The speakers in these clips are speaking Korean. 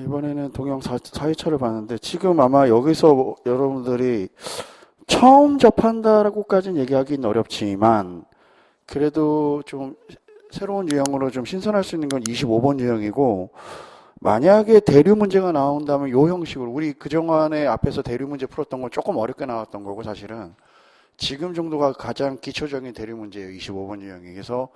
이번에는 동영 4회차를 봤는데 지금 아마 여기서 여러분들이 처음 접한다라고까지는 얘기하기는 어렵지만 그래도 좀 새로운 유형으로 좀 신선할 수 있는 건 25번 유형이고, 만약에 대류 문제가 나온다면 요 형식으로, 우리 그동안에 앞에서 대류 문제 풀었던 건 조금 어렵게 나왔던 거고, 사실은 지금 정도가 가장 기초적인 대류 문제예요. 25번 유형이. 그래서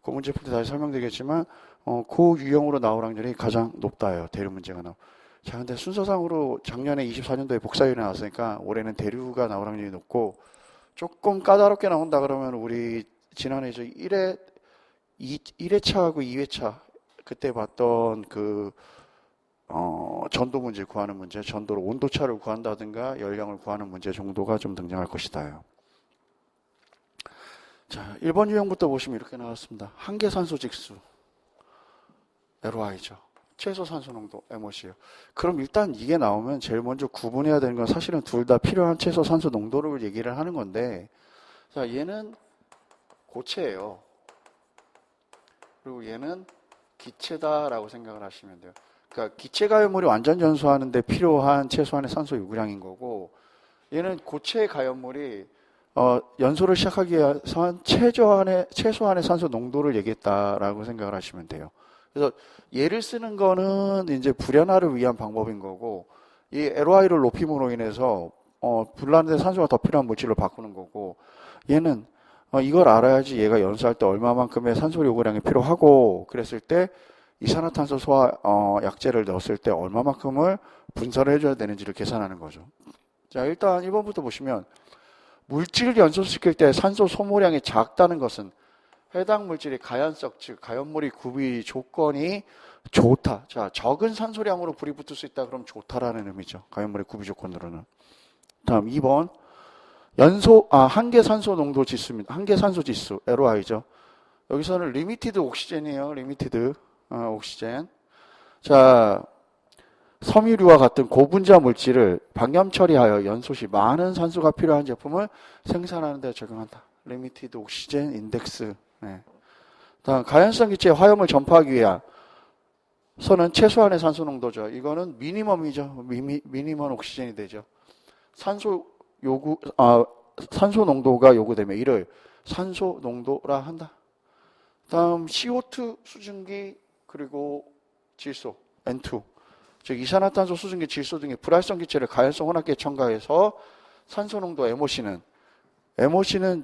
그 문제 풀 때 다시 설명드리겠지만 그 유형으로 나올 확률이 가장 높다요. 대류 문제가 나오. 자, 근데 순서상으로 작년에 24년도에 복사율이 나왔으니까 올해는 대류가 나올 확률이 높고, 조금 까다롭게 나온다 그러면 우리 지난해 저 1회차하고 2회차 그때 봤던 전도 문제 구하는 문제, 전도로 온도차를 구한다든가 연령을 구하는 문제 정도가 좀 등장할 것이다요. 자, 1번 유형부터 보시면 이렇게 나왔습니다. 한계 산소 직수, LOI죠. 최소 산소 농도, MOC요. 그럼 일단 이게 나오면 제일 먼저 구분해야 되는 건 사실은 둘 다 필요한 최소 산소 농도를 얘기를 하는 건데, 자, 얘는 고체예요. 그리고 얘는 기체다라고 생각을 하시면 돼요. 그러니까 기체 가연물이 완전 전소하는데 필요한 최소한의 산소 요구량인 거고, 얘는 고체 가연물이 연소를 시작하기 위해서 한 최소한의 산소 농도를 얘기했다라고 생각을 하시면 돼요. 그래서 얘를 쓰는 거는 이제 불연화를 위한 방법인 거고, 이 LOI를 높임으로 인해서 불나는데 산소가 더 필요한 물질로 바꾸는 거고, 얘는 이걸 알아야지 얘가 연소할 때 얼마만큼의 산소 요구량이 필요하고, 그랬을 때 이산화탄소 소화 약제를 넣었을 때 얼마만큼을 분사를 해줘야 되는지를 계산하는 거죠. 자, 일단 1번부터 보시면, 물질을 연소시킬 때 산소 소모량이 작다는 것은 해당 물질의 가연성, 즉 가연물이 구비 조건이 좋다. 자, 적은 산소량으로 불이 붙을 수 있다. 그럼 좋다라는 의미죠. 가연물의 구비 조건으로는. 다음 2번. 한계 산소 농도 지수입니다. 한계 산소 지수, LOI죠. 여기서는 리미티드 옥시젠이에요. 리미티드 옥시젠. 자, 섬유류와 같은 고분자 물질을 방염 처리하여 연소 시 많은 산소가 필요한 제품을 생산하는 데 적용한다. 리미티드 옥시젠 인덱스. 네. 다음 가연성 기체의 화염을 전파하기 위해서는 최소한의 산소 농도죠. 이거는 미니멈이죠. 미니멈 옥시젠이 되죠. 산소 농도가 요구되면 이를 산소 농도라 한다. 다음 CO2 수증기 그리고 질소 N2, 즉 이산화탄소 수증기 질소 등의 불활성 기체를 가연성 혼합기에 첨가해서 산소 농도 MOC는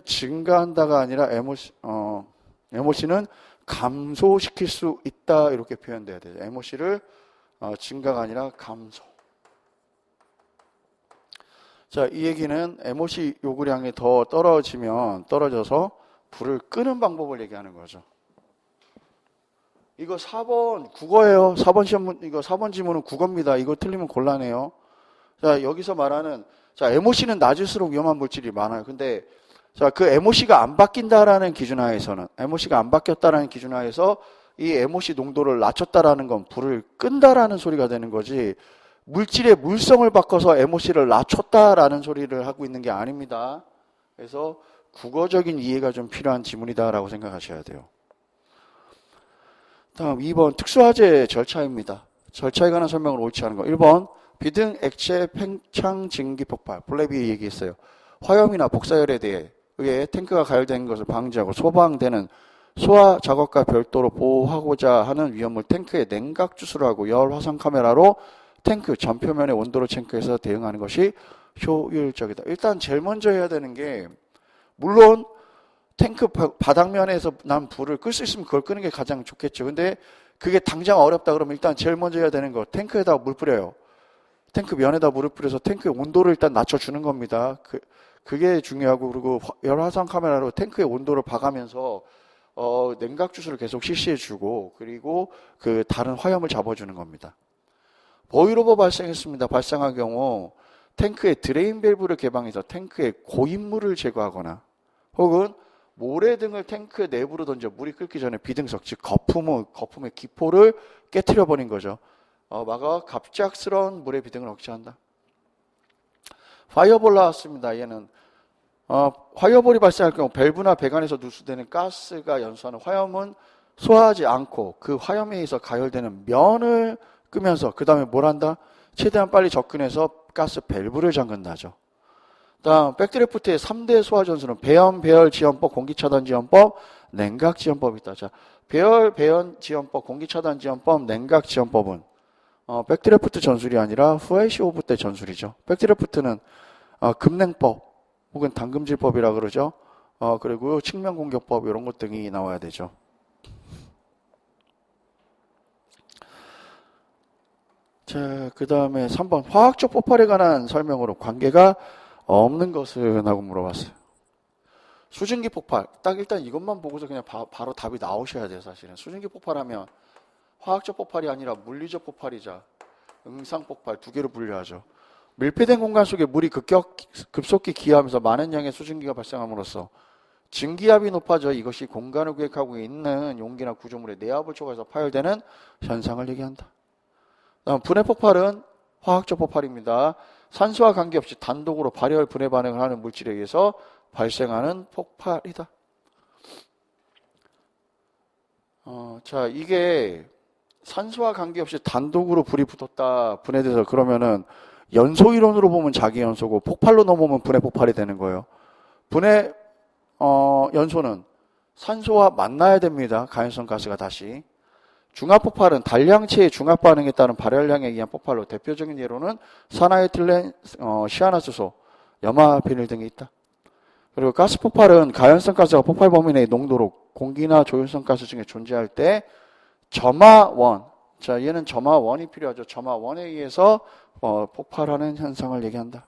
증가한다가 아니라 MOC는 감소시킬 수 있다, 이렇게 표현돼야 돼요. MOC를 증가가 아니라 감소. 자, 이 얘기는 MOC 요구량이 더 떨어져서 불을 끄는 방법을 얘기하는 거죠. 이거 4번 국어예요. 4번 시험, 이거 4번 지문은 국어입니다. 이거 틀리면 곤란해요. 자, 여기서 말하는, 자, MOC는 낮을수록 위험한 물질이 많아요. 근데, 자, 그 MOC가 안 바뀐다라는 기준하에서는, MOC가 안 바뀌었다라는 기준하에서 이 MOC 농도를 낮췄다라는 건 불을 끈다라는 소리가 되는 거지, 물질의 물성을 바꿔서 MOC를 낮췄다라는 소리를 하고 있는 게 아닙니다. 그래서 국어적인 이해가 좀 필요한 지문이다라고 생각하셔야 돼요. 다음 2번 특수화재 절차입니다. 절차에 관한 설명을 옳지 않은 거. 1번 비등 액체 팽창 증기 폭발, 블랙이 얘기했어요. 화염이나 복사열에 의해 탱크가 가열되는 것을 방지하고 소방대는 소화 작업과 별도로 보호하고자 하는 위험물 탱크에 냉각 주수를 하고 열 화상 카메라로 탱크 전표면의 온도를 체크해서 대응하는 것이 효율적이다. 일단 제일 먼저 해야 되는 게, 물론 탱크 바닥면에서 난 불을 끌 수 있으면 그걸 끄는 게 가장 좋겠죠. 근데 그게 당장 어렵다 그러면 일단 제일 먼저 해야 되는 거, 탱크에다 물 뿌려요. 탱크 면에다 물을 뿌려서 탱크의 온도를 일단 낮춰주는 겁니다. 그게 중요하고, 그리고 열화상 카메라로 탱크의 온도를 봐가면서 냉각 주수를 계속 실시해주고, 그리고 그 다른 화염을 잡아주는 겁니다. 보일오버 발생했습니다. 발생한 경우 탱크의 드레인 밸브를 개방해서 탱크의 고인물을 제거하거나, 혹은 모래 등을 탱크 내부로 던져 물이 끓기 전에 비등석, 즉 거품의 기포를 깨트려 버린 거죠. 막아 갑작스러운 물의 비등을 억제한다. 파이어볼 나왔습니다. 얘는 파이어볼이 발생할 경우 밸브나 배관에서 누수되는 가스가 연소하는 화염은 소화하지 않고 그 화염에 의해서 가열되는 면을 끄면서 그 다음에 뭘 한다? 최대한 빨리 접근해서 가스 밸브를 잠근다죠. 다음 백드래프트의 3대 소화전술은 배연, 배열, 지연법, 공기차단 지연법, 냉각 지연법이 있다. 자, 배열, 배연 지연법, 공기차단 지연법, 냉각 지연법은 백드래프트 전술이 아니라 후에시 오브 때 전술이죠. 백드래프트는 급냉법 혹은 당금질법이라 그러죠. 그리고 측면 공격법 이런 것 등이 나와야 되죠. 자, 그 다음에 3번 화학적 폭발에 관한 설명으로 관계가 없는 것은 하고 물어봤어요. 수증기 폭발 딱 일단 이것만 보고서 그냥 바로 답이 나오셔야 돼요. 사실은 수증기 폭발하면 화학적 폭발이 아니라 물리적 폭발이자 응상 폭발 두 개로 분류하죠. 밀폐된 공간 속에 물이 급속히 기하면서 많은 양의 수증기가 발생함으로써 증기압이 높아져 이것이 공간을 구획하고 있는 용기나 구조물의 내압을 초과해서 파열되는 현상을 얘기한다. 다음 분해 폭발은 화학적 폭발입니다. 산소와 관계없이 단독으로 발열 분해 반응을 하는 물질에 의해서 발생하는 폭발이다. 자, 이게 산소와 관계없이 단독으로 불이 붙었다, 분해돼서 그러면은 연소 이론으로 보면 자기 연소고 폭발로 넘어오면 분해 폭발이 되는 거예요. 분해 연소는 산소와 만나야 됩니다. 가연성 가스가 다시. 중합 폭발은 단량체의 중합 반응에 따른 발열량에 의한 폭발로 대표적인 예로는 산화에틸렌, 시아나수소, 염화 비닐 등이 있다. 그리고 가스 폭발은 가연성 가스가 폭발 범위 내의 농도로 공기나 조연성 가스 중에 존재할 때 점화원, 자 얘는 점화원이 필요하죠. 점화원에 의해서 폭발하는 현상을 얘기한다.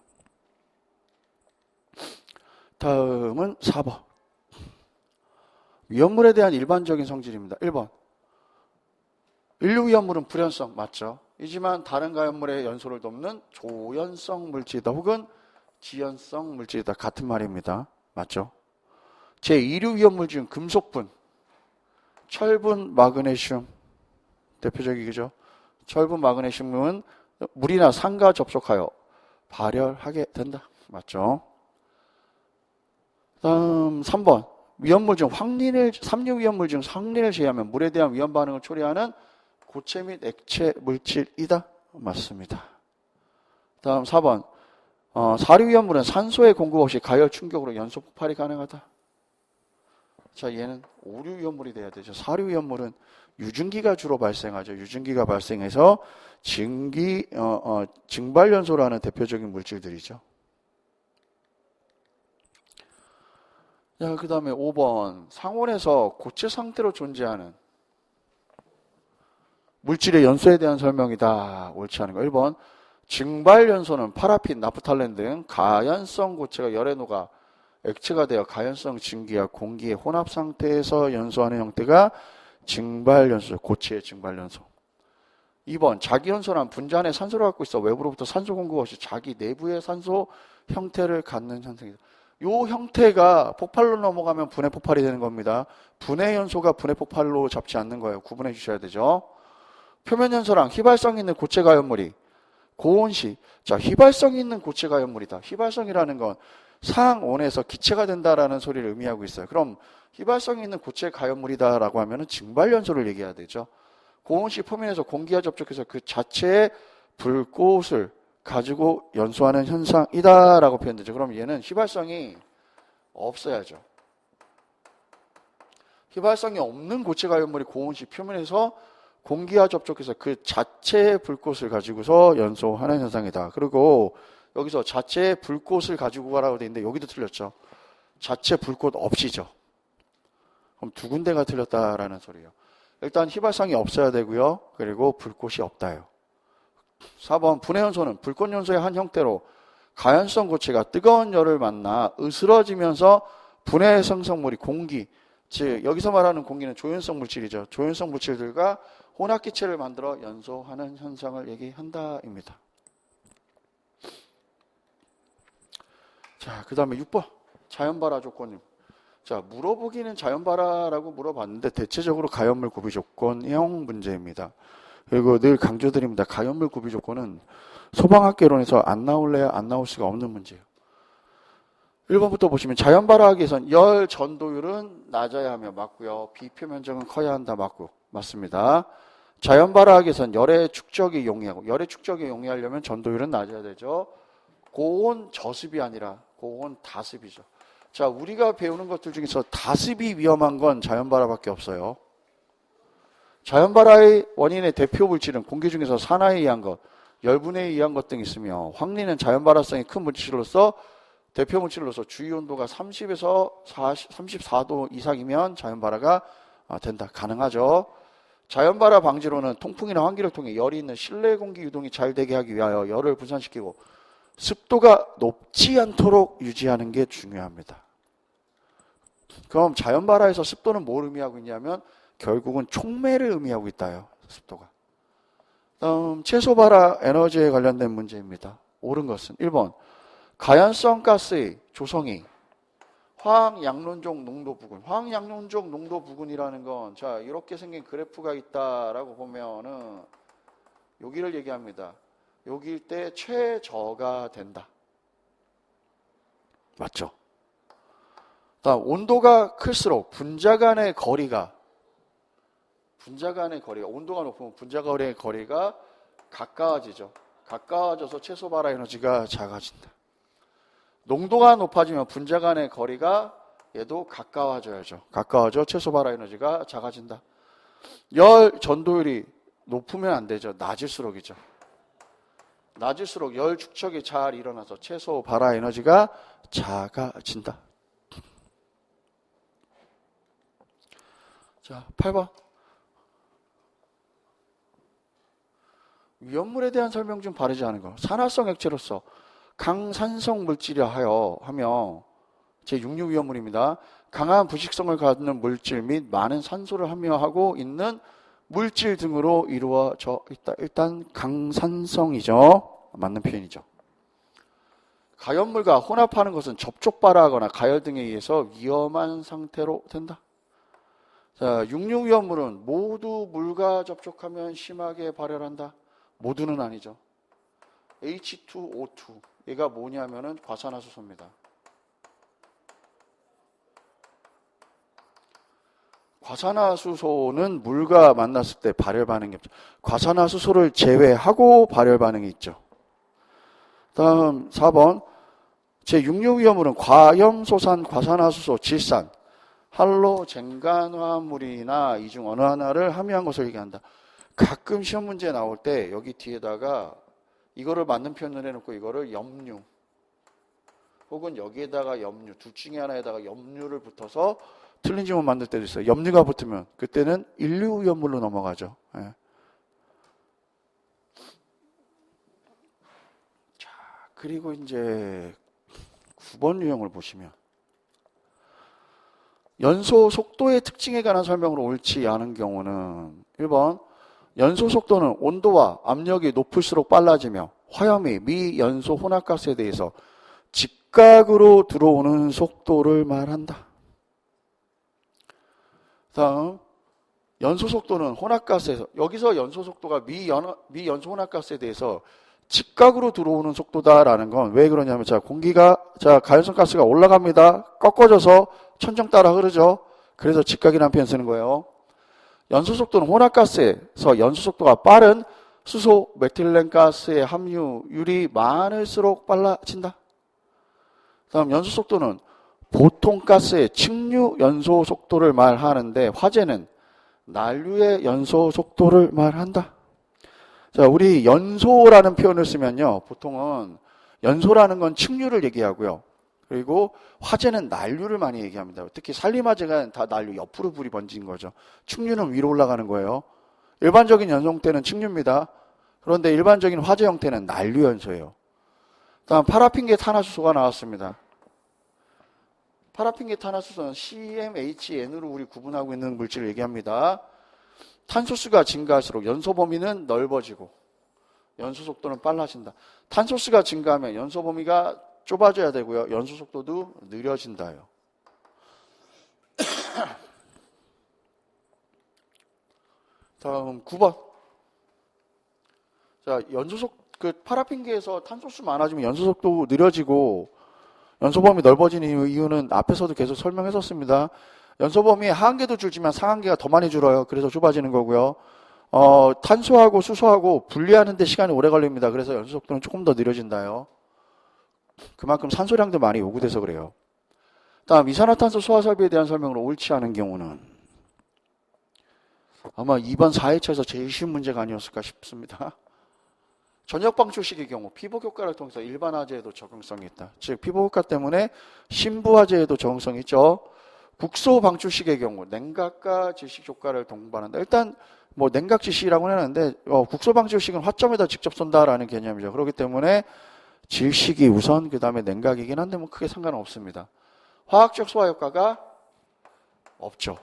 다음은 4번. 위험물에 대한 일반적인 성질입니다. 1번. 인류위험물은 불연성 맞죠? 이지만 다른 가연물의 연소를 돕는 조연성 물질이다 혹은 지연성 물질이다 같은 말입니다. 맞죠? 제2류 위험물 중 금속분, 철분, 마그네슘 대표적이죠. 철분, 마그네슘은 물이나 산과 접촉하여 발열하게 된다. 맞죠? 다음 3번. 위험물 중 삼류 위험물 중 황린을 제외하면 물에 대한 위험 반응을 초래하는 고체 및 액체 물질이다. 맞습니다. 다음 4번. 사류 위험물은 산소의 공급 없이 가열 충격으로 연소 폭발이 가능하다. 자, 얘는 오류 위험물이 돼야 되죠. 사류 위험물은 유증기가 주로 발생하죠. 유증기가 발생해서 증발 연소라는 대표적인 물질들이죠. 자, 그 다음에 5번. 상온에서 고체 상태로 존재하는 물질의 연소에 대한 설명이다. 옳지 않은 거. 1번. 증발 연소는 파라핀, 나프탈렌 등 가연성 고체가 열에 녹아 액체가 되어 가연성 증기와 공기의 혼합 상태에서 연소하는 형태가 증발 연소, 고체의 증발 연소. 2번. 자기 연소란 분자 안에 산소를 갖고 있어 외부로부터 산소 공급 없이 자기 내부의 산소 형태를 갖는 현상이다. 이 형태가 폭발로 넘어가면 분해 폭발이 되는 겁니다. 분해 연소가 분해 폭발로 잡지 않는 거예요. 구분해 주셔야 되죠. 표면 연소랑 휘발성 있는 고체 가연물이 고온시, 자 휘발성 있는 고체 가연물이다. 휘발성이라는 건 상온에서 기체가 된다라는 소리를 의미하고 있어요. 그럼 휘발성 있는 고체 가연물이다라고 하면은 증발 연소를 얘기해야 되죠. 고온시 표면에서 공기와 접촉해서 그 자체의 불꽃을 가지고 연소하는 현상이다라고 표현되죠. 그럼 얘는 휘발성이 없어야죠. 휘발성이 없는 고체 가연물이 고온시 표면에서 공기와 접촉해서 그 자체의 불꽃을 가지고서 연소하는 현상이다. 그리고 여기서 자체의 불꽃을 가지고 가라고 되어 있는데 여기도 틀렸죠. 자체 불꽃 없이죠. 그럼 두 군데가 틀렸다라는 소리예요. 일단 휘발성이 없어야 되고요. 그리고 불꽃이 없다요. 4번 분해 연소는 불꽃 연소의 한 형태로 가연성 고체가 뜨거운 열을 만나 으스러지면서 분해 생성물이 공기, 즉 여기서 말하는 공기는 조연성 물질이죠. 조연성 물질들과 혼합기체를 만들어 연소하는 현상을 얘기한다입니다. 자, 그 다음에 6번 자연발화 조건임. 자, 물어보기는 자연발화라고 물어봤는데 대체적으로 가연물 구비 조건형 문제입니다. 그리고 늘 강조드립니다. 가연물 구비 조건은 소방학개론에서 안 나올래야 안 나올 수가 없는 문제예요. 1번부터 보시면 자연발화하기 위해선 열 전도율은 낮아야 하며 맞고요. 비표면적은 커야 한다 맞고 맞습니다. 자연 발화학에선 열의 축적이 용이하고, 열의 축적이 용이하려면 전도율은 낮아야 되죠. 고온 저습이 아니라 고온 다습이죠. 자, 우리가 배우는 것들 중에서 다습이 위험한 건 자연 발화밖에 없어요. 자연 발화의 원인의 대표 물질은 공기 중에서 산화에 의한 것, 열분에 의한 것 등이 있으며, 황리는 자연 발화성이 큰 물질로서 대표 물질로서 주위 온도가 30에서 34도 이상이면 자연 발화가 된다. 가능하죠. 자연 발화 방지로는 통풍이나 환기를 통해 열이 있는 실내 공기 유동이 잘 되게 하기 위하여 열을 분산시키고 습도가 높지 않도록 유지하는 게 중요합니다. 그럼 자연 발화에서 습도는 뭘 의미하고 있냐면 결국은 촉매를 의미하고 있다요. 습도가. 다음 채소 발화 에너지에 관련된 문제입니다. 옳은 것은 1번 가연성 가스의 조성이 화학양론적 농도 부근. 화학양론적 농도 부근이라는 건, 자, 이렇게 생긴 그래프가 있다라고 보면은, 여기를 얘기합니다. 여기일 때 최저가 된다. 맞죠? 다음, 온도가 클수록 분자 간의 거리가, 온도가 높으면 분자 간의 거리가 가까워지죠. 가까워져서 채소 발화 에너지가 작아진다. 농도가 높아지면 분자 간의 거리가 얘도 가까워져야죠. 가까워져 채소 발화 에너지가 작아진다. 열 전도율이 높으면 안 되죠. 낮을수록이죠. 낮을수록 열 축적이 잘 일어나서 채소 발화 에너지가 작아진다. 자, 8번. 위험물에 대한 설명 좀 바르지 않은 거. 산화성 액체로서 강산성 물질이라 하며 제66 위험물입니다. 강한 부식성을 갖는 물질 및 많은 산소를 함유하고 있는 물질 등으로 이루어져 있다. 일단 강산성이죠. 맞는 표현이죠. 가연물과 혼합하는 것은 접촉 발화하거나 가열 등에 의해서 위험한 상태로 된다. 자, 66 위험물은 모두 물과 접촉하면 심하게 발열한다. 모두는 아니죠. H2O2 얘가 뭐냐면은 과산화수소입니다. 과산화수소는 물과 만났을 때 발열 반응이 없죠. 과산화수소를 제외하고 발열 반응이 있죠. 다음 4번 제66 위험물은 과염소산, 과산화수소, 질산, 할로젠간화물이나 이 중 어느 하나를 함유한 것을 얘기한다. 가끔 시험 문제 나올 때 여기 뒤에다가 이거를 맞는 표현을 해놓고 이거를 염류 혹은 여기에다가 염류 둘 중에 하나에다가 염류를 붙어서 틀린 지문 만들 때도 있어요. 염류가 붙으면 그때는 인류 위험물로 넘어가죠. 예. 자, 그리고 이제 9번 유형을 보시면 연소 속도의 특징에 관한 설명으로 옳지 않은 경우는 1번 연소 속도는 온도와 압력이 높을수록 빨라지며 화염이 미연소 혼합가스에 대해서 직각으로 들어오는 속도를 말한다. 다음 연소 속도는 혼합가스에서 여기서 연소 속도가 미연소 혼합가스에 대해서 직각으로 들어오는 속도다라는 건 왜 그러냐면 자 가연성 가스가 올라갑니다. 꺾어져서 천정 따라 흐르죠. 그래서 직각이라는 표현 쓰는 거예요. 연소 속도는 혼합가스에서 연소 속도가 빠른 수소 메틸렌 가스의 함유율이 많을수록 빨라진다. 다음 연소 속도는 보통 가스의 층류 연소 속도를 말하는데 화재는 난류의 연소 속도를 말한다. 자, 우리 연소라는 표현을 쓰면요. 보통은 연소라는 건 층류를 얘기하고요. 그리고 화재는 난류를 많이 얘기합니다. 특히 산림화재가 다 난류, 옆으로 불이 번진 거죠. 층류는 위로 올라가는 거예요. 일반적인 연소 형태는 층류입니다. 그런데 일반적인 화재 형태는 난류 연소예요. 다음 파라핀계 탄화수소가 나왔습니다. 파라핀계 탄화수소는 CmHn으로 우리 구분하고 있는 물질을 얘기합니다. 탄소수가 증가할수록 연소 범위는 넓어지고 연소 속도는 빨라진다. 탄소수가 증가하면 연소 범위가 좁아져야 되고요. 연소 속도도 느려진다요. 다음 9번. 자, 파라핀계에서 탄소수 많아지면 연소 속도 느려지고 연소 범위 넓어지는 이유는 앞에서도 계속 설명했었습니다. 연소 범위의 하한계도 줄지만 상한계가 더 많이 줄어요. 그래서 좁아지는 거고요. 탄소하고 수소하고 분리하는 데 시간이 오래 걸립니다. 그래서 연소 속도는 조금 더 느려진다요. 그만큼 산소량도 많이 요구돼서 그래요. 다음 이산화탄소 소화 설비에 대한 설명으로 옳지 않은 경우는 아마 2번 4회차에서 제일 쉬운 문제가 아니었을까 싶습니다. 전역 방출식의 경우 피복 효과를 통해서 일반 화재에도 적용성이 있다. 즉 피복 효과 때문에 신부 화재에도 적용성이 있죠. 국소 방출식의 경우 냉각과 질식 효과를 동반한다. 일단 뭐 냉각 질식이라고 하는데 국소 방출식은 화점에다 직접 쏜다라는 개념이죠. 그렇기 때문에 질식이 우선 그 다음에 냉각이긴 한데 뭐 크게 상관은 없습니다. 화학적 소화 효과가 없죠.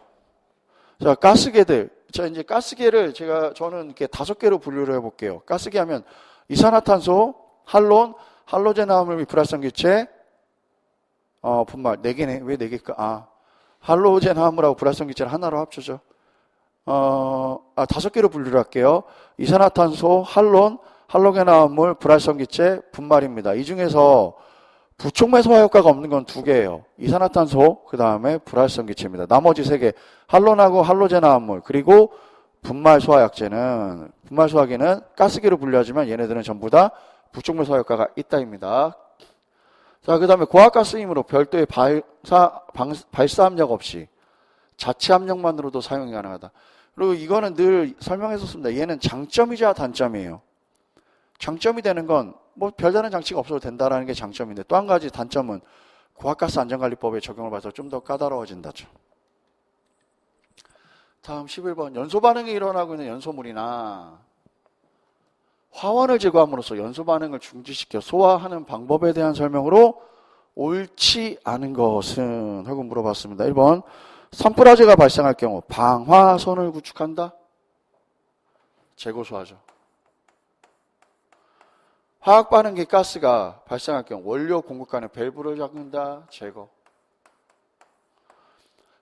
자, 가스계들. 자, 이제 가스계를 저는 이렇게 5개로 분류를 해볼게요. 가스계 하면 이산화탄소, 할론, 할로젠화합물 및 불활성기체, 분말. 4개네. 왜 4개일까? 할로젠화합물하고 불활성기체를 하나로 합쳐죠. 5개로 분류를 할게요. 이산화탄소, 할론, 할로겐화합물, 불활성기체, 분말입니다. 이 중에서 부촉매 소화 효과가 없는 건 2개예요. 이산화탄소, 그 다음에 불활성기체입니다. 나머지 3개, 할론하고 할로젠화합물, 그리고 분말 소화약제는, 분말 소화기는 가스계로 분류하지만 얘네들은 전부 다 부촉매 소화 효과가 있다입니다. 자, 그 다음에 고압가스이므로 별도의 발사 압력 없이 자체 압력만으로도 사용이 가능하다. 그리고 이거는 늘 설명했었습니다. 얘는 장점이자 단점이에요. 장점이 되는 건 뭐 별다른 장치가 없어도 된다라는 게 장점인데 또 한 가지 단점은 고압가스 안전관리법에 적용을 받아서 좀 더 까다로워진다죠. 다음 11번 연소 반응이 일어나고 있는 연소물이나 화원을 제거함으로써 연소 반응을 중지시켜 소화하는 방법에 대한 설명으로 옳지 않은 것은 하고 물어봤습니다. 1번 산불화재가 발생할 경우 방화선을 구축한다? 재고소하죠. 화학반응기 가스가 발생할 경우 원료 공급관의 밸브를 잠근다? 제거.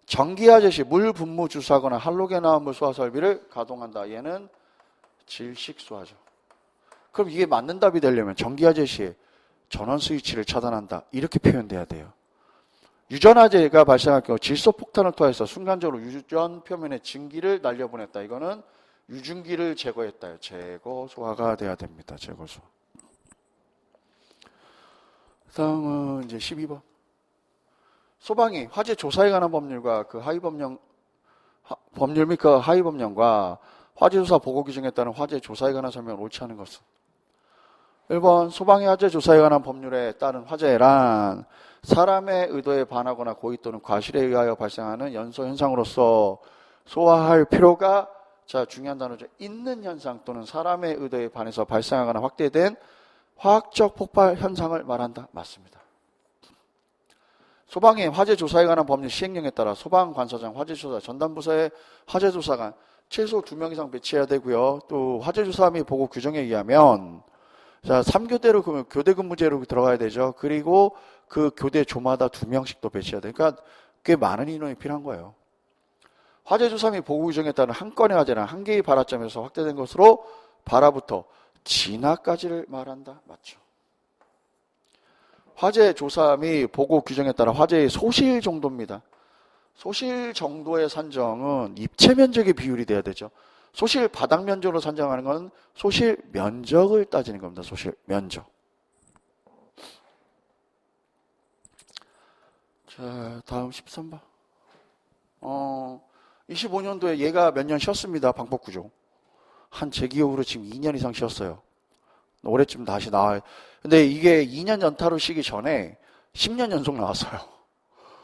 전기화재 시 물 분무 주사하거나 할로겐화합물 소화 설비를 가동한다. 얘는 질식소화죠. 그럼 이게 맞는 답이 되려면 전기화재 시에 전원 스위치를 차단한다. 이렇게 표현돼야 돼요. 유전화재가 발생할 경우 질소폭탄을 통해서 순간적으로 유전 표면에 증기를 날려보냈다. 이거는 유증기를 제거했다. 제거 소화가 돼야 됩니다. 제거 소화. 다음은 이제 12번. 소방이 화재 조사에 관한 법률과 그 법률 및 그 하위 법령과 화재 조사 보고 규정에 따른 화재 조사에 관한 설명을 옳지 않은 것은 1번 소방의 화재 조사에 관한 법률에 따른 화재란 사람의 의도에 반하거나 고의 또는 과실에 의하여 발생하는 연소 현상으로서 소화할 필요가 중요한 단어죠. 있는 현상 또는 사람의 의도에 반해서 발생하거나 확대된 화학적 폭발 현상을 말한다. 맞습니다. 소방의 화재 조사에 관한 법률 시행령에 따라 소방관서장, 화재조사, 전담부서의 화재조사관 최소 2명 이상 배치해야 되고요. 또 화재조사 및 보고 규정에 의하면 3교대로 교대 근무제로 들어가야 되죠. 그리고 그 교대 조마다 2명씩 또 배치해야 돼요. 그러니까 꽤 많은 인원이 필요한 거예요. 화재조사 및 보고 규정에 따른 한 건의 화재는 한 개의 발화점에서 확대된 것으로 발화부터 진화까지를 말한다. 맞죠. 화재 조사 및 보고 규정에 따라 화재의 소실 정도입니다. 소실 정도의 산정은 입체 면적의 비율이 돼야 되죠. 소실 바닥 면적으로 산정하는 건 소실 면적을 따지는 겁니다. 소실 면적. 자, 다음 13번. 25년도에 얘가 몇 년 쉬었습니다. 방법구조. 제 기억으로 지금 2년 이상 쉬었어요. 올해쯤 다시 나와요. 근데 이게 2년 연타로 쉬기 전에 10년 연속 나왔어요.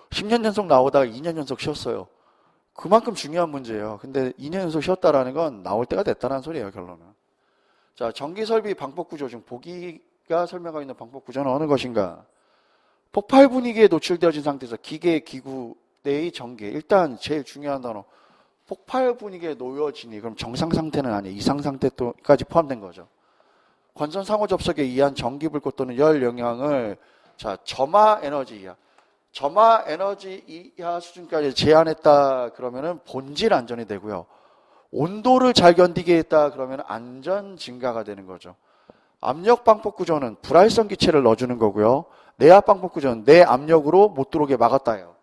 10년 연속 나오다가 2년 연속 쉬었어요. 그만큼 중요한 문제예요. 근데 2년 연속 쉬었다라는 건 나올 때가 됐다는 소리예요, 결론은. 자, 전기설비 방법구조 중 보기가 설명하고 있는 방법구조는 어느 것인가? 폭발 분위기에 노출되어진 상태에서 기계, 기구 내의 전기. 일단 제일 중요한 단어. 폭발 분위기에 놓여지니 그럼 정상 상태는 아니에요. 이상 상태까지 포함된 거죠. 관선 상호 접촉에 의한 전기 불꽃 또는 열 영향을 점화 에너지 이하. 점화 에너지 이하 수준까지 제한했다 그러면은 본질 안전이 되고요. 온도를 잘 견디게 했다 그러면 안전 증가가 되는 거죠. 압력 방폭 구조는 불활성 기체를 넣어주는 거고요. 내압 방폭 구조는 내 압력으로 못 들어오게 막았다예요.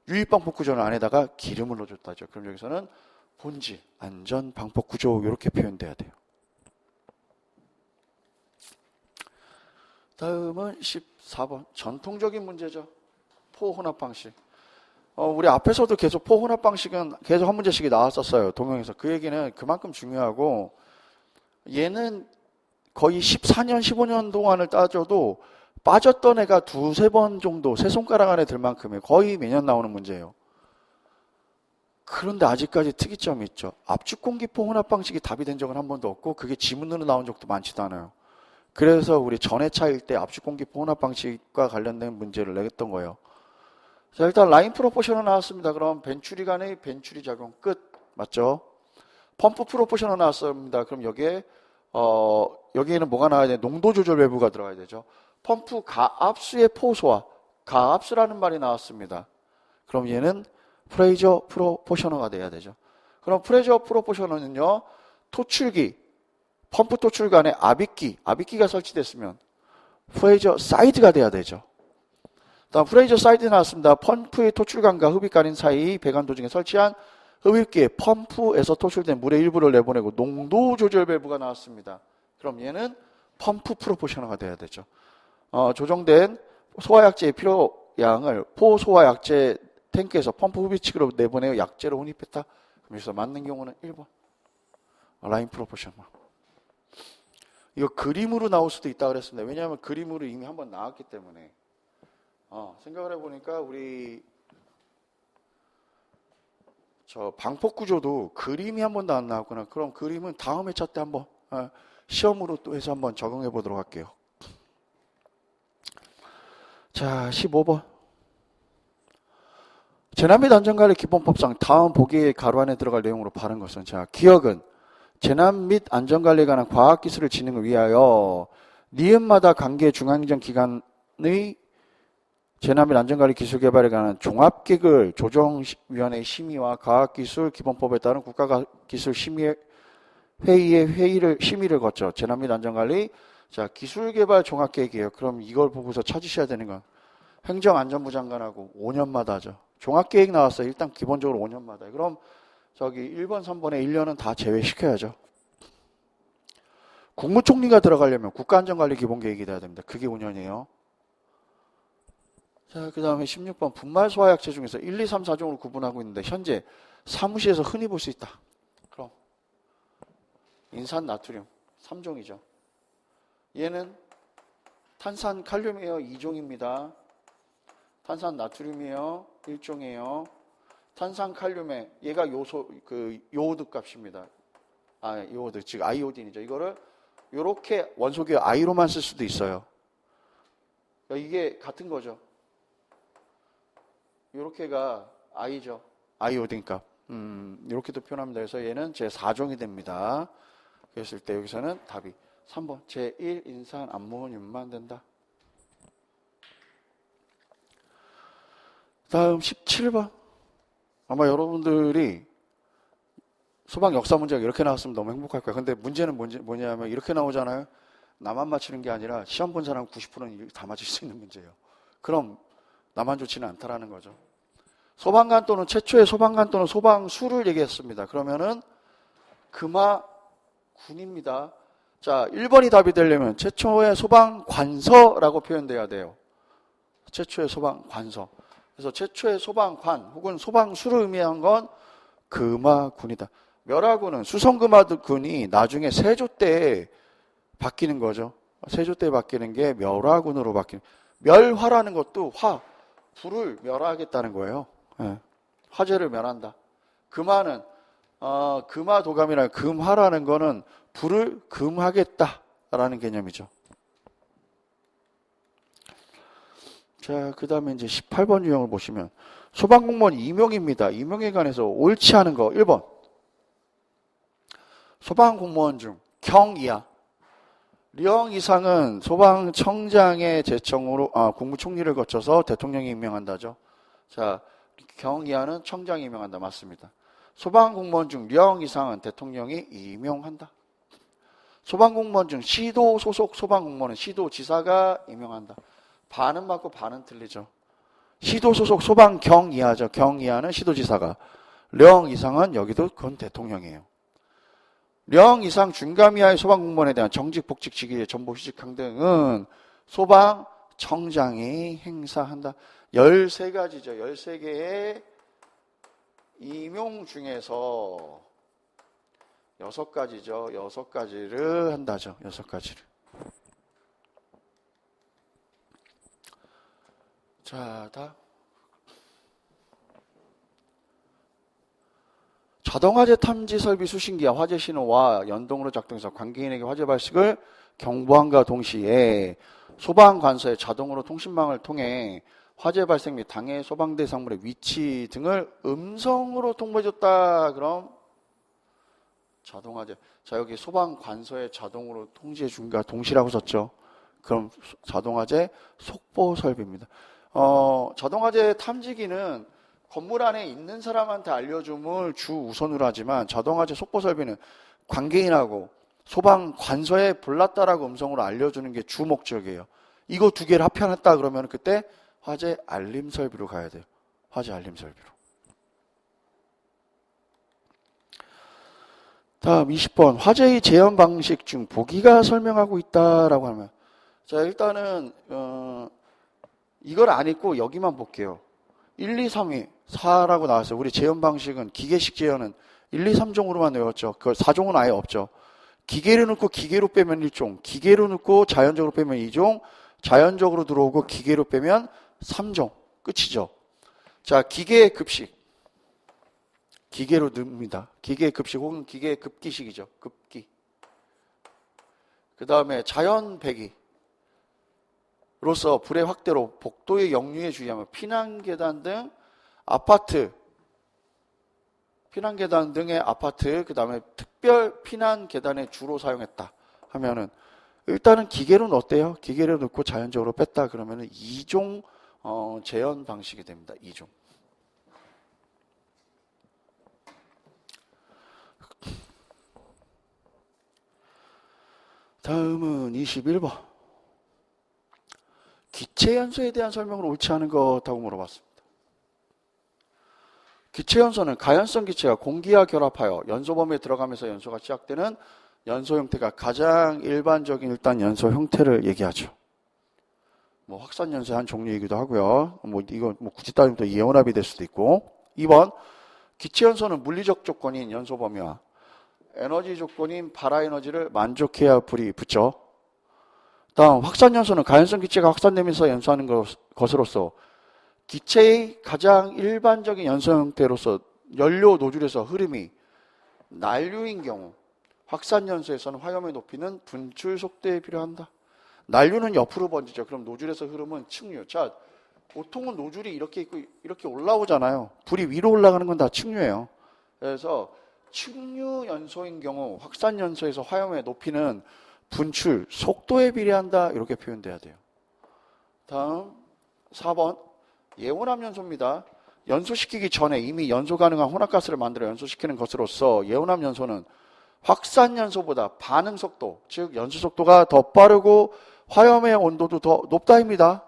유입 방폭 구조는 안에다가 기름을 넣어줬다죠. 그럼 여기서는 본질, 안전, 방법, 구조 이렇게 표현돼야 돼요. 다음은 14번 전통적인 문제죠. 포혼합 방식. 우리 앞에서도 계속 포혼합 방식은 계속 한 문제씩이 나왔었어요. 동영에서. 그 얘기는 그만큼 중요하고 얘는 거의 14년, 15년 동안을 따져도 빠졌던 애가 두세 번 정도 세 손가락 안에 들 만큼의 거의 매년 나오는 문제예요. 그런데 아직까지 특이점이 있죠. 압축공기포 혼합 방식이 답이 된 적은 한 번도 없고 그게 지문으로 나온 적도 많지도 않아요. 그래서 우리 전회차일 때 압축공기포 혼합 방식과 관련된 문제를 내겠던 거예요. 자, 일단 라인 프로포셔널 나왔습니다. 그럼 벤추리 간의 벤추리 작용 끝. 맞죠? 펌프 프로포셔널 나왔습니다. 그럼 여기에는 뭐가 나와야 돼? 농도 조절 외부가 들어가야 되죠. 펌프 가압수의 포소화. 가압수라는 말이 나왔습니다. 그럼 얘는 프레이저 프로포셔널가 돼야 되죠. 그럼 프레이저 프로포셔널은요, 토출기, 펌프 토출기 안에 압입기가 설치됐으면 프레이저 사이드가 돼야 되죠. 다음 프레이저 사이드 나왔습니다. 펌프의 토출관과 흡입관인 사이 배관 도중에 설치한 흡입기에 펌프에서 토출된 물의 일부를 내보내고 농도 조절 밸브가 나왔습니다. 그럼 얘는 펌프 프로포셔널가 돼야 되죠. 조정된 소화약제의 필요량을 포소화약제 탱크에서 펌프 흡입식으로 내보내어 약제로 혼입했다. 그럼 여기서 맞는 경우는 1번. 라인 프로포셔널. 이거 그림으로 나올 수도 있다고 그랬습니다. 왜냐하면 그림으로 이미 한번 나왔기 때문에. 생각을 해보니까 우리 저 방폭 구조도 그림이 한 번도 안 나왔구나. 그럼 그림은 다음 회차 때 한번 시험으로 또 해서 한번 적용해 보도록 할게요. 자, 15번. 재난 및 안전관리 기본법상 다음 보기의 가로 안에 들어갈 내용으로 바른 것은, 자, 기억은 재난 및 안전관리에 관한 과학기술을 진행을 위하여 니은마다 관계 중앙행정 기관의 재난 및 안전관리 기술 개발에 관한 종합기획을 조정위원회의 심의와 과학기술 기본법에 따른 국가기술심의회의의 심의를 거쳐 재난 및 안전관리, 자, 기술개발 종합계획이에요. 그럼 이걸 보고서 찾으셔야 되는 건 행정안전부 장관하고 5년마다 하죠. 종합계획 나왔어요. 일단 기본적으로 5년마다. 그럼 저기 1번, 3번에 1년은 다 제외시켜야죠. 국무총리가 들어가려면 국가안전관리 기본계획이 돼야 됩니다. 그게 5년이에요. 자, 그 다음에 16번. 분말 소화약제 중에서 1, 2, 3, 4종으로 구분하고 있는데 현재 사무실에서 흔히 볼 수 있다. 그럼 인산 나트륨 3종이죠. 얘는 탄산 칼륨이에요. 2종입니다. 탄산 나트륨이에요. 1종이에요. 탄산 칼륨에 얘가 요오드 값입니다. 요오드, 즉 아이오딘이죠. 이거를 요렇게 원소기호 I로만 쓸 수도 있어요. 이게 같은 거죠. 요렇게가 I죠. 아이오딘 값. 이렇게도 표현합니다. 그래서 얘는 제4종이 됩니다. 그랬을 때 여기서는 답이 3번 제1 인산 암모늄만 된다. 다음 17번. 아마 여러분들이 소방 역사 문제가 이렇게 나왔으면 너무 행복할 거예요. 근데 문제는 뭐냐면 이렇게 나오잖아요. 나만 맞히는 게 아니라 시험 본 사람 90%는 다 맞힐 수 있는 문제예요. 그럼 나만 좋지는 않다라는 거죠. 소방관 또는 최초의 소방관 또는 소방수를 얘기했습니다. 그러면은 금화군입니다. 자, 1번이 답이 되려면 최초의 소방관서라고 표현돼야 돼요. 최초의 소방관서. 그래서 최초의 소방관 혹은 소방수를 의미한 건 금화군이다. 멸화군은 수성금화군이 나중에 세조 때 바뀌는 거죠. 세조 때 바뀌는 게 멸화군으로 바뀌는. 멸화라는 것도 불을 멸하겠다는 거예요. 화재를 멸한다. 금화는 금화도감이라는 금화라는 거는 불을 금하겠다라는 개념이죠. 자, 그 다음에 이제 18번 유형을 보시면 소방공무원 임용입니다. 임용에 관해서 옳지 않은 거 1번. 소방공무원 중 경 이하. 령 이상은 소방청장의 제청으로 국무총리를 거쳐서 대통령이 임명한다죠. 자, 경 이하는 청장이 임명한다. 맞습니다. 소방공무원 중 령 이상은 대통령이 임용한다. 소방공무원 중 시도 소속 소방공무원은 시도지사가 임명한다. 반은 맞고 반은 틀리죠. 시도 소속 소방경 이하죠. 경 이하는 시도지사가. 령 이상은 여기도 그건 대통령이에요. 령 이상 중감 이하의 소방공무원에 대한 정직, 복직, 직위, 전보, 휴직항 등은 소방청장이 행사한다. 13가지죠. 13개의 임용 중에서 6가지죠. 6가지를 한다죠. 6가지를. 자, 다음. 자동화재 탐지 설비 수신기와 화재 신호와 연동으로 작동해서 관계인에게 화재 발생을 경보함과 동시에 소방관서의 자동으로 통신망을 통해 화재 발생 및 당해 소방 대상물의 위치 등을 음성으로 통보해줬다. 그럼 자동화재. 자, 여기 소방관서의 자동으로 통지해준과 동시라고 썼죠. 그럼 자동화재 속보 설비입니다. 자동화재 탐지기는 건물 안에 있는 사람한테 알려줌을 주 우선으로 하지만 자동화재 속보 설비는 관계인하고 소방관서에 불났다라고 음성으로 알려주는 게 주 목적이에요. 이거 두 개를 합해놨다 그러면 그때 화재 알림 설비로 가야 돼요. 화재 알림 설비로. 다음 20번. 화재의 재현 방식 중 보기가 설명하고 있다라고 하면, 자, 일단은 이걸 안 읽고 여기만 볼게요. 1, 2, 3이 4라고 나왔어요. 우리 재현 방식은 기계식 재현은 1, 2, 3종으로만 외웠죠. 그 4종은 아예 없죠. 기계로 넣고 기계로 빼면 1종, 기계로 넣고 자연적으로 빼면 2종, 자연적으로 들어오고 기계로 빼면 3종. 끝이죠. 자, 기계의 급식. 기계로 넣습니다. 기계의 급식 혹은 기계의 급기식이죠. 급기. 그 다음에 자연 배기. 로서 불의 확대로 복도의 역류에 주의하며 피난계단 등 아파트, 피난계단 등의 아파트, 그 다음에 특별 피난계단에 주로 사용했다 하면은 일단은 기계로는 어때요? 기계로 넣고 자연적으로 뺐다 그러면은 2종 재현 방식이 됩니다. 2종. 다음은 21번. 기체연소에 대한 설명을 옳지 않은 것하고 물어봤습니다. 기체연소는 가연성 기체가 공기와 결합하여 연소 범위에 들어가면서 연소가 시작되는 연소 형태가 가장 일반적인 일단 연소 형태를 얘기하죠. 뭐 확산연소의 한 종류이기도 하고요. 이거 굳이 따지면 또 이온합이 될 수도 있고. 2번. 기체연소는 물리적 조건인 연소 범위와 에너지 조건인 발화 에너지를 만족해야 불이 붙죠. 다음 확산연소는 가연성 기체가 확산되면서 연소하는 것으로서 기체의 가장 일반적인 연소 형태로서 연료 노즐에서 흐름이 난류인 경우 확산연소에서는 화염의 높이는 분출 속도에 필요한다. 난류는 옆으로 번지죠. 그럼 노즐에서 흐름은 측류. 자, 보통은 노즐이 이렇게 있고 이렇게 올라오잖아요. 불이 위로 올라가는 건 다 측류예요. 그래서 측류 연소인 경우 확산연소에서 화염의 높이는 분출 속도에 비례한다. 이렇게 표현돼야 돼요. 다음 4번. 예온합 연소입니다. 연소시키기 전에 이미 연소 가능한 혼합가스를 만들어 연소시키는 것으로서 예온합 연소는 확산 연소보다 반응 속도, 즉 연소 속도가 더 빠르고 화염의 온도도 더 높다입니다.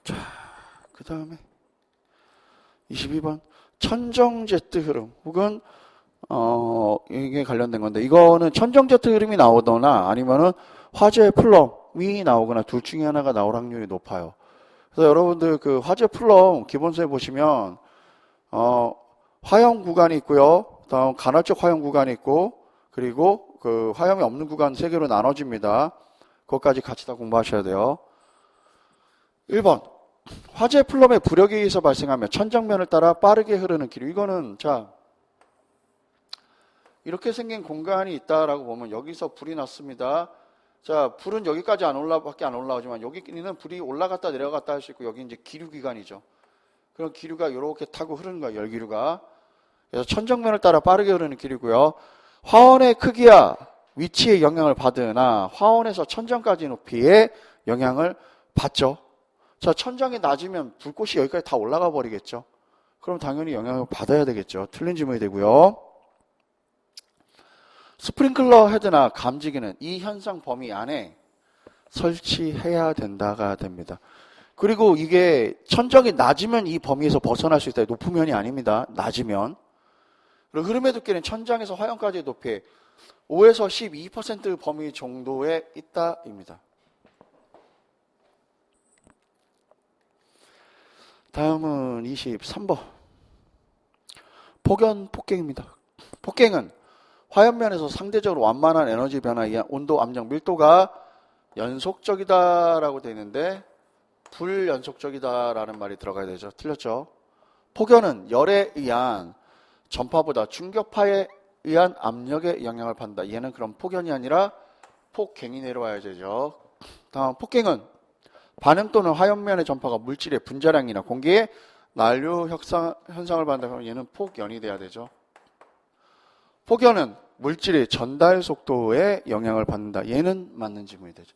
자, 그 다음에 22번. 천정제트 흐름 혹은 이게 관련된 건데, 이거는 천정제트 흐름이 나오거나 아니면은 화재 플럼이 나오거나 둘 중에 하나가 나올 확률이 높아요. 그래서 여러분들 그 화재 플럼 기본서에 보시면 화염 구간이 있고요. 다음 간헐적 화염 구간이 있고, 그리고 그 화염이 없는 구간 3개로 나눠집니다. 그것까지 같이 다 공부하셔야 돼요. 1번. 화재 플럼의 부력에 의해서 발생하며 천정면을 따라 빠르게 흐르는 기류. 이거는 자, 이렇게 생긴 공간이 있다라고 보면 여기서 불이 났습니다. 자, 불은 여기까지 밖에 안 올라오지만 여기는 불이 올라갔다 내려갔다 할 수 있고, 여기 이제 기류 기관이죠. 그럼 기류가 이렇게 타고 흐르는 거예요. 열기류가. 그래서 천정면을 따라 빠르게 흐르는 기류고요. 화원의 크기와 위치에 영향을 받으나 화원에서 천정까지 높이에 영향을 받죠. 자, 천장이 낮으면 불꽃이 여기까지 다 올라가 버리겠죠. 그럼 당연히 영향을 받아야 되겠죠. 틀린 질문이 되고요. 스프링클러 헤드나 감지기는 이 현상 범위 안에 설치해야 된다가 됩니다. 그리고 이게 천정이 낮으면 이 범위에서 벗어날 수 있다. 높으면이 아닙니다. 낮으면. 그리고 흐름의 두께는 천장에서 화형까지의 높이에 5에서 12% 범위 정도에 있다입니다. 다음은 23번. 폭연, 폭갱입니다. 폭갱은 화염면에서 상대적으로 완만한 에너지 변화에 의한 온도, 압력, 밀도가 연속적이다라고 되어 있는데 불연속적이다라는 말이 들어가야 되죠. 틀렸죠? 폭연은 열에 의한 전파보다 충격파에 의한 압력에 영향을 받는다. 얘는 그럼 폭연이 아니라 폭갱이 내려와야 되죠. 다음 폭갱은 반응 또는 화염면의 전파가 물질의 분자량이나 공기의 난류 현상을 받는다. 그럼 얘는 폭연이 돼야 되죠. 폭연은 물질의 전달 속도에 영향을 받는다. 얘는 맞는 지문이 되죠.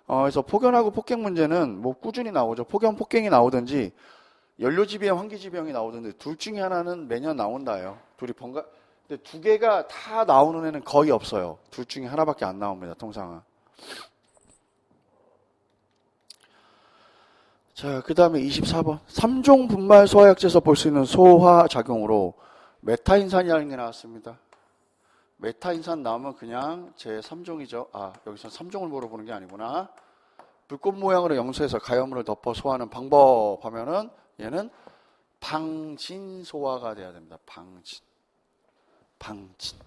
그래서 폭연하고 폭갱 문제는 뭐 꾸준히 나오죠. 폭연, 폭갱이 나오든지 연료지비형, 환기지비형이 나오든지 둘 중에 하나는 매년 나온다요. 둘이 번가. 근데 두 개가 다 나오는 애는 거의 없어요. 둘 중에 하나밖에 안 나옵니다. 통상은. 자, 그 다음에 24번. 3종 분말 소화약제에서 볼 수 있는 소화작용으로 메타인산이라는 게 나왔습니다. 메타인산 나오면 그냥 제3종이죠. 아, 여기서 3종을 물어보는 게 아니구나. 불꽃 모양으로 영수해서 가염물을 덮어 소화하는 방법 하면은 얘는 방진 소화가 돼야 됩니다. 방진이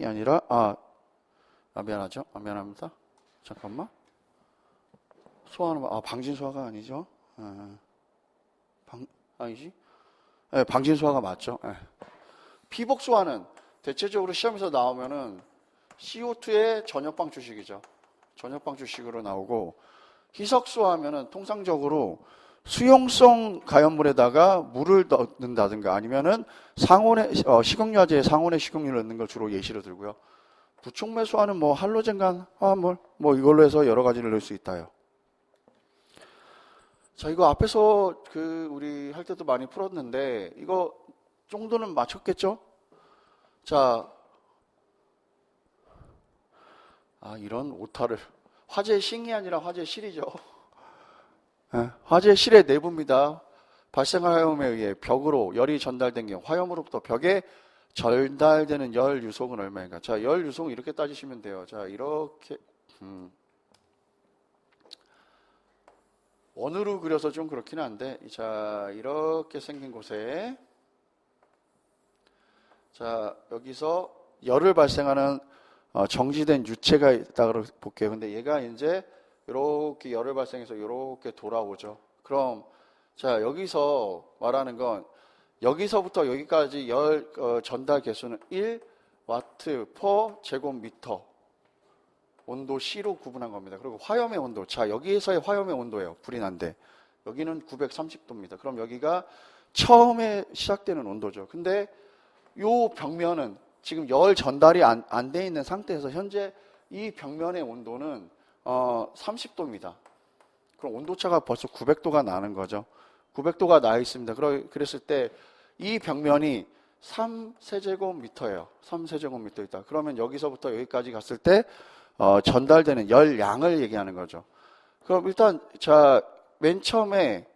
아니라 미안하죠. 미안합니다. 잠깐만. 소화하는 방진 소화가 아니죠. 아니지? 네, 방진 소화가 맞죠. 네. 피복 소화는 대체적으로 시험에서 나오면은 CO2의 전역방 주식이죠. 전역방 주식으로 나오고, 희석 소화하면은 통상적으로 수용성 가염물에다가 물을 넣는다든가 아니면은 상온의 식용유화제에 상온의 식용유를 넣는 걸 주로 예시로 들고요. 부촉매 소화는 뭐 할로젠간 화합물 뭐 이걸로 해서 여러 가지를 넣을 수 있다요. 자, 이거 앞에서 우리 할 때도 많이 풀었는데 이거 정도는 맞췄겠죠? 자, 이런 오타를. 화재 싱이 아니라 화재 실이죠. 네, 화재 실의 내부입니다. 발생한 화염에 의해 벽으로 열이 전달된 경우 화염으로부터 벽에 전달되는 열 유속은 얼마인가? 자, 열 유속은 이렇게 따지시면 돼요. 자, 이렇게 원으로 그려서 좀 그렇긴 한데, 자, 이렇게 생긴 곳에 자, 여기서 열을 발생하는 정지된 유체가 있다고 볼게요. 근데 얘가 이제 이렇게 열을 발생해서 이렇게 돌아오죠. 그럼 자, 여기서 말하는 건 여기서부터 여기까지 열 전달 개수는 1와트 per 제곱미터 온도 C로 구분한 겁니다. 그리고 화염의 온도. 자, 여기에서의 화염의 온도예요. 불이 난데. 여기는 930도입니다. 그럼 여기가 처음에 시작되는 온도죠. 근데 요 벽면은 지금 열 전달이 안 돼 있는 상태에서 현재 이 벽면의 온도는 30도입니다. 그럼 온도차가 벌써 900도가 나는 거죠. 900도가 나 있습니다. 그랬을 때 이 벽면이 3세제곱미터예요. 3세제곱미터 있다. 그러면 여기서부터 여기까지 갔을 때 전달되는 열량을 얘기하는 거죠. 그럼 일단 자, 맨 처음에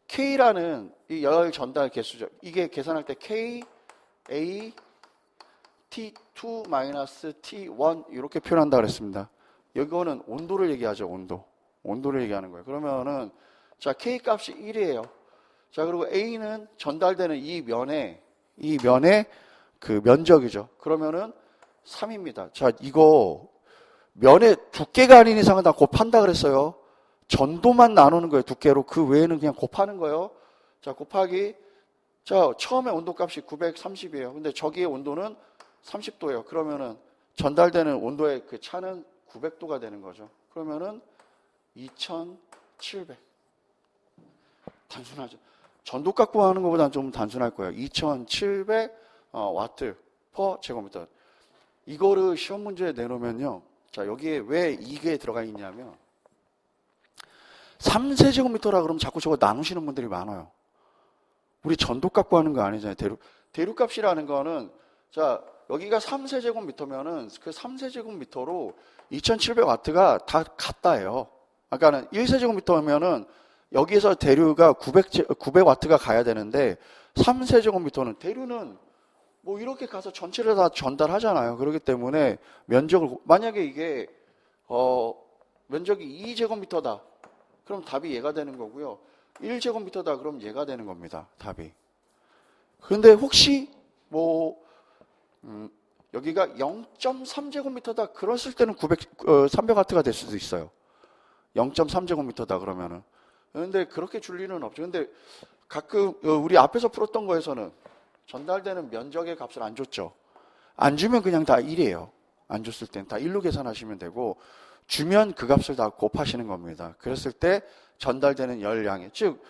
K라는 이 열 전달 개수죠. 이게 계산할 때 K, A, T2 마이너스 T1 이렇게 표현한다 그랬습니다. 이거는 온도를 얘기하죠. 온도를 얘기하는 거예요. 그러면은 자, K 값이 1이에요. 자, 그리고 A는 전달되는 이 면의 그 면적이죠. 그러면은 3입니다. 자, 이거 면의 두께가 아닌 이상은 다 곱한다 그랬어요. 전도만 나누는 거예요. 두께로. 그 외에는 그냥 곱하는 거예요. 자, 곱하기. 자, 처음에 온도값이 930이에요. 근데 저기의 온도는 30도예요. 그러면은 전달되는 온도의 그 차는 900도가 되는 거죠. 그러면은 2700. 단순하죠. 전도값 구하는 것보다는 좀 단순할 거예요. 2700 와트 per 제곱미터. 이거를 시험 문제에 내놓으면요. 자, 여기에 왜 이게 들어가 있냐면 3세제곱미터라 그러면 자꾸 저거 나누시는 분들이 많아요. 우리 전도값 구하는 거 아니잖아요. 대륙값이라는 거는 자, 여기가 3세제곱미터면은 그 3세제곱미터로 2700W가 다 같다예요. 아까는 1세제곱미터면은 여기에서 대류가 900W가 가야 되는데 3세제곱미터는 대류는 뭐 이렇게 가서 전체를 다 전달하잖아요. 그렇기 때문에 면적을 만약에 이게 면적이 2제곱미터다. 그럼 답이 얘가 되는 거고요. 1제곱미터다. 그럼 얘가 되는 겁니다. 답이. 그런데 혹시 뭐 여기가 0.3제곱미터다. 그랬을 때는 300W가 될 수도 있어요. 0.3제곱미터다 그러면은. 그런데 그렇게 줄 리는 없죠. 근데 가끔 우리 앞에서 풀었던 거에서는 전달되는 면적의 값을 안 줬죠. 안 주면 그냥 다 1이에요. 안 줬을 땐 다 1로 계산하시면 되고 주면 그 값을 다 곱하시는 겁니다. 그랬을 때 전달되는 열량이 즉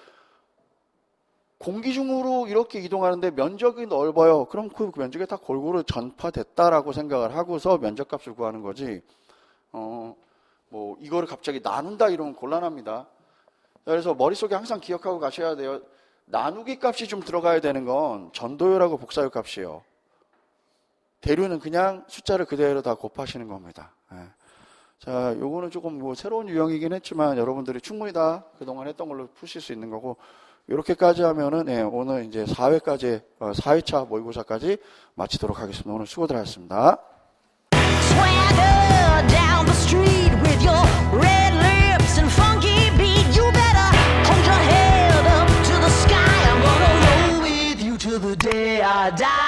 공기 중으로 이렇게 이동하는데 면적이 넓어요. 그럼 그 면적에 다 골고루 전파됐다라고 생각을 하고서 면적값을 구하는 거지. 뭐 이거를 갑자기 나눈다 이러면 곤란합니다. 그래서 머릿속에 항상 기억하고 가셔야 돼요. 나누기 값이 좀 들어가야 되는 건 전도율하고 복사율 값이에요. 대류는 그냥 숫자를 그대로 다 곱하시는 겁니다. 예. 자, 요거는 조금 뭐 새로운 유형이긴 했지만 여러분들이 충분히 다 그동안 했던 걸로 푸실 수 있는 거고, 이렇게까지 하면은 오늘 이제 4회까지 4회차 모의고사까지 마치도록 하겠습니다. 오늘 수고들 하셨습니다. Swagger down the street with your red lips and funky beat. You better hold your head up to the sky. I'm gonna roll with you till the day I die.